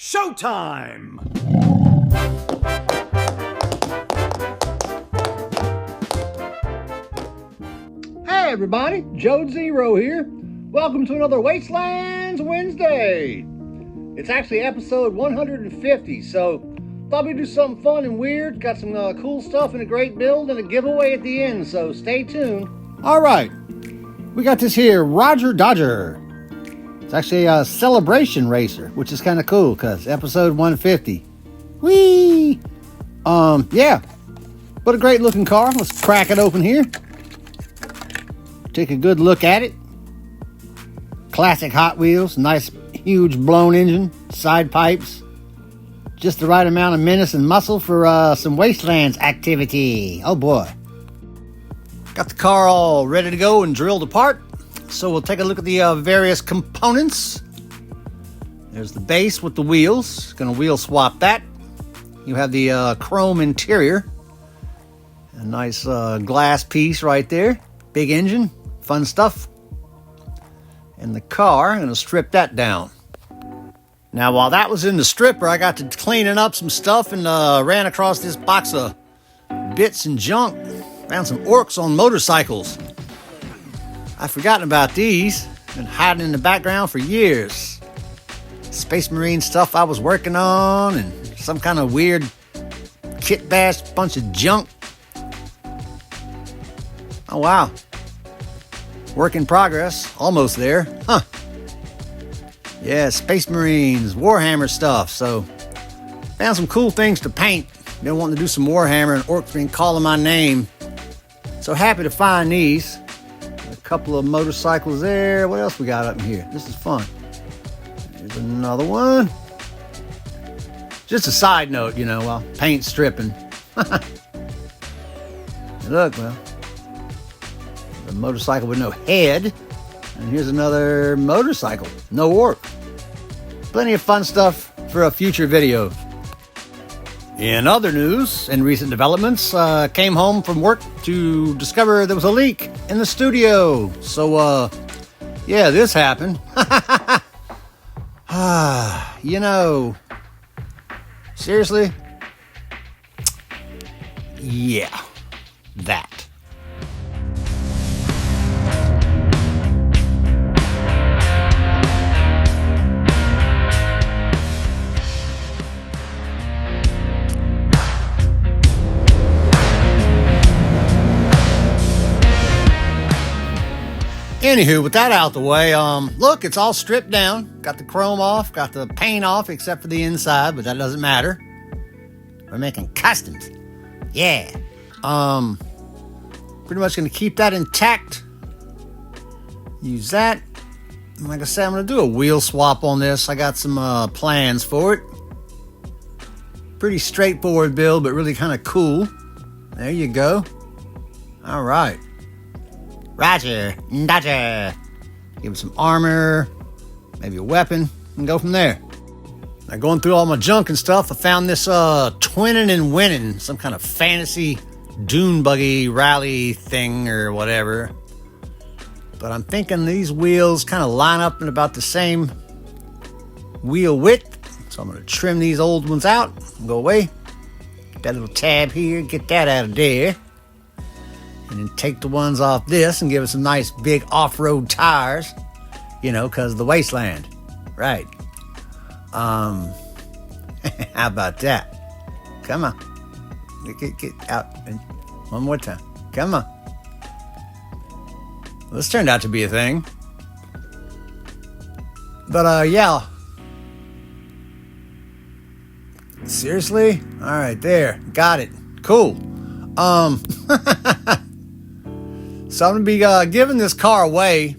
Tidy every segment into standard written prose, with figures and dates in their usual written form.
Showtime! Hey everybody, Joe Zero here. Welcome to another Wastelands Wednesday. It's actually episode 150, so thought we'd do something fun and weird. Got some cool stuff and a great build and a giveaway at the end, so stay tuned. All right, we got this here Rodger Dodger. It's actually a celebration racer, which is kind of cool because episode 150. Whee! Yeah. What a great looking car. Let's crack it open here. Take a good look at it. Classic Hot Wheels. Nice, huge blown engine. Side pipes. Just the right amount of menace and muscle for some Wastelands activity. Oh boy. Got the car all ready to go and drilled apart. So we'll take a look at the various components. There's the base with the wheels. Gonna wheel swap that. You have the chrome interior. A nice glass piece right there. Big engine. Fun stuff. And the car, I'm gonna strip that down. Now while that was in the stripper, I got to cleaning up some stuff and ran across this box of bits and junk. Found some orcs on motorcycles. I've forgotten about these. Been hiding in the background for years. Space Marine stuff I was working on and some kind of weird kit bash bunch of junk. Oh wow. Work in progress. Almost there. Huh. Yeah, Space Marines, Warhammer stuff. So found some cool things to paint. Been wanting to do some Warhammer and orcs been calling my name. So happy to find these. Couple of motorcycles there. What else we got up in here? This is fun. Here's another one. Just a side note, you know, while paint stripping. Look, well, a motorcycle with no head. And here's another motorcycle. No orc. Plenty of fun stuff for a future video. In other news and recent developments, came home from work to discover there was a leak in the studio. So, yeah, this happened. You know, seriously? Yeah, that. Anywho, with that out the way, look, it's all stripped down. Got the chrome off, got the paint off, except for the inside, but that doesn't matter. We're making customs. Yeah. Pretty much gonna keep that intact. Use that. And like I said, I'm gonna do a wheel swap on this. I got some plans for it. Pretty straightforward build, but really kind of cool. There you go. All right. Rodger Dodger. Give him some armor, maybe a weapon, and go from there. Now going through all my junk and stuff, I found this twinning and winning, some kind of fantasy dune buggy rally thing or whatever. But I'm thinking these wheels kind of line up in about the same wheel width. So I'm going to trim these old ones out and go away. Get that little tab here, get that out of there. And then take the ones off this and give it some nice big off-road tires. You know, because of the wasteland. Right. How about that? Come on. Get out. One more time. Come on. Well, this turned out to be a thing. But, yeah. Seriously? All right, there. Got it. Cool. So I'm going to be giving this car away.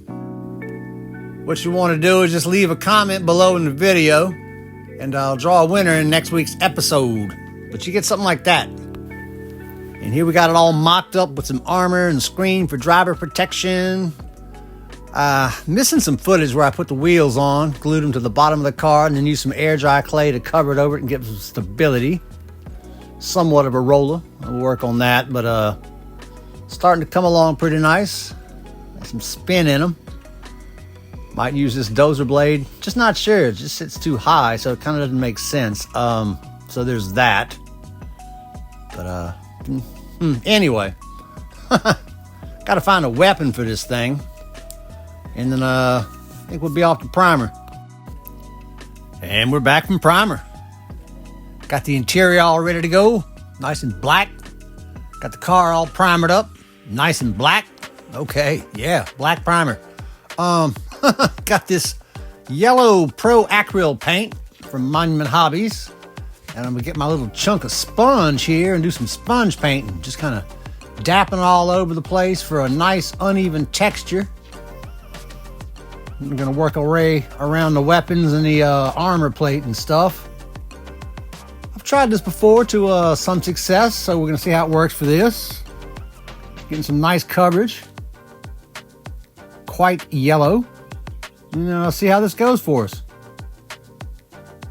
What you want to do is just leave a comment below in the video, and I'll draw a winner in next week's episode. But you get something like that. And here we got it all mocked up with some armor and screen for driver protection. Missing some footage where I put the wheels on, glued them to the bottom of the car, and then used some air dry clay to cover it over it and give some stability. Somewhat of a roller. I'll work on that, but starting to come along pretty nice. Got some spin in them. Might use this dozer blade. Just not sure. It just sits too high, so it kind of doesn't make sense. So there's that. But anyway, gotta find a weapon for this thing, and then I think we'll be off to primer. And we're back from primer. Got the interior all ready to go, nice and black. Got the car all primered up, nice and black. Okay, yeah, black primer. Got this yellow Pro Acryl paint from Monument Hobbies. And I'm gonna get my little chunk of sponge here and do some sponge painting. Just kind of dapping all over the place for a nice uneven texture. I'm gonna work our way around the weapons and the armor plate and stuff. I've tried this before to some success, so we're gonna see how it works for this. Getting some nice coverage. Quite yellow. And see how this goes for us.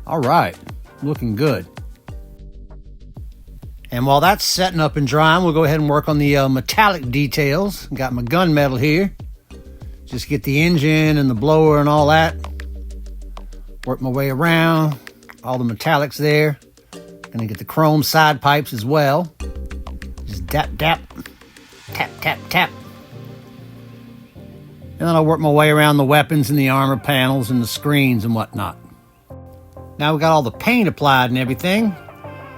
All right, looking good. And while that's setting up and drying, we'll go ahead and work on the metallic details. Got my gunmetal here. Just get the engine and the blower and all that. Work my way around. All the metallics there. Gonna get the chrome side pipes as well. Just dap, dap. Tap, tap, tap. And then I'll work my way around the weapons and the armor panels and the screens and whatnot. Now we got all the paint applied and everything.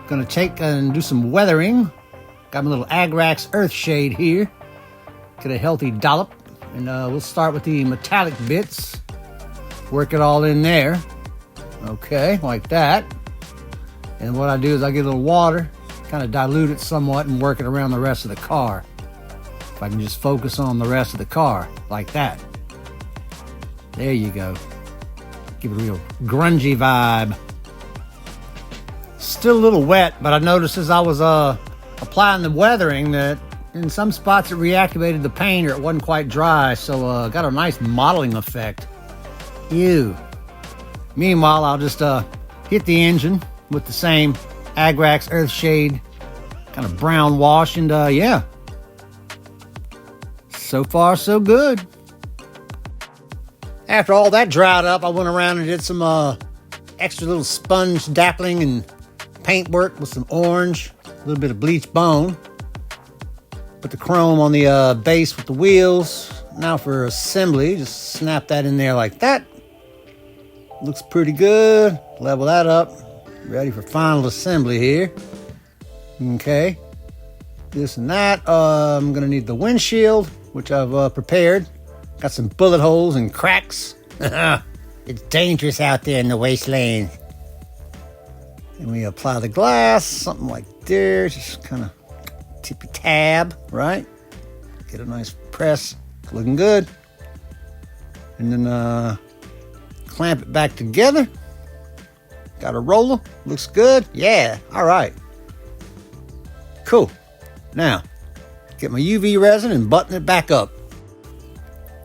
Gonna take and do some weathering. Got my little Agrax earth shade here. Get a healthy dollop. And we'll start with the metallic bits. Work it all in there. Okay, like that. And what I do is I get a little water, kind of dilute it somewhat and work it around the rest of the car. If I can just focus on the rest of the car, like that. There you go. Give it a real grungy vibe. Still a little wet, but I noticed as I was applying the weathering that in some spots it reactivated the paint or it wasn't quite dry, so got a nice modeling effect. Ew. Meanwhile, I'll just hit the engine with the same Agrax Earthshade kind of brown wash, and yeah. So far, so good. After all that dried up, I went around and did some extra little sponge dappling and paint work with some orange, a little bit of bleached bone. Put the chrome on the base with the wheels. Now for assembly, just snap that in there like that. Looks pretty good. Level that up. Ready for final assembly here. Okay. This and that. I'm going to need the windshield, which I've prepared. Got some bullet holes and cracks. It's dangerous out there in the wasteland. And we apply the glass, something like there. Just kind of tippy tab, right? Get a nice press. Looking good. And then clamp it back together. Got a roller. Looks good. Yeah. All right. Cool. Now, get my UV resin and button it back up.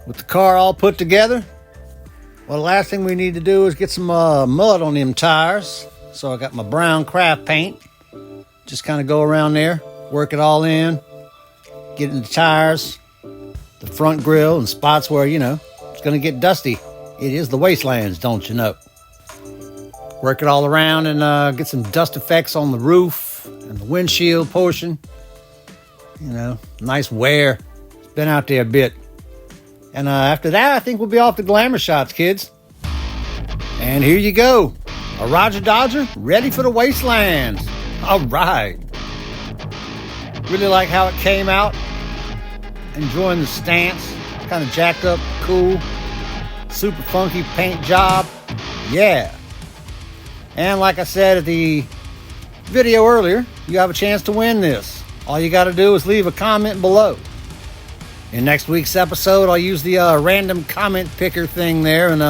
With the car all put together, well, the last thing we need to do is get some mud on them tires. So I got my brown craft paint. Just kind of go around there, work it all in, get in the tires, the front grille, and spots where, it's going to get dusty. It is the Wastelands, don't you know? Work it all around and get some dust effects on the roof and the windshield portion. Nice wear. It's been out there a bit. And after that, I think we'll be off to glamour shots, kids. And here you go. A Rodger Dodger ready for the Wastelands. All right. Really like how it came out. Enjoying the stance. Kind of jacked up, cool. Super funky paint job. Yeah. And like I said at the video earlier, you have a chance to win this. All you got to do is leave a comment below. In next week's episode, I'll use the random comment picker thing there, and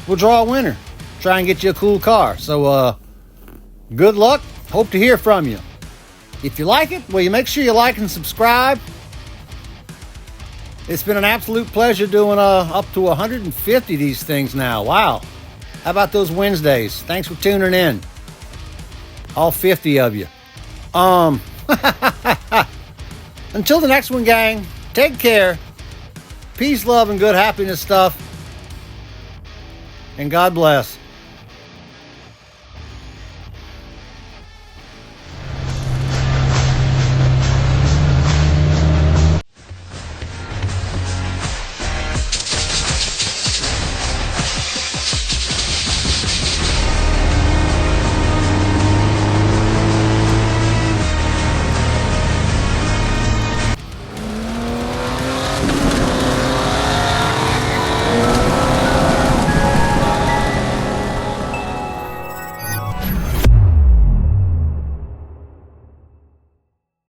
we'll draw a winner. Try and get you a cool car. So, good luck. Hope to hear from you. If you like it, will you make sure you like and subscribe? It's been an absolute pleasure doing up to 150 of these things now. Wow. How about those Wednesdays? Thanks for tuning in. All 50 of you. Until the next one, gang. Take care. Peace, love, and good happiness stuff. and God bless.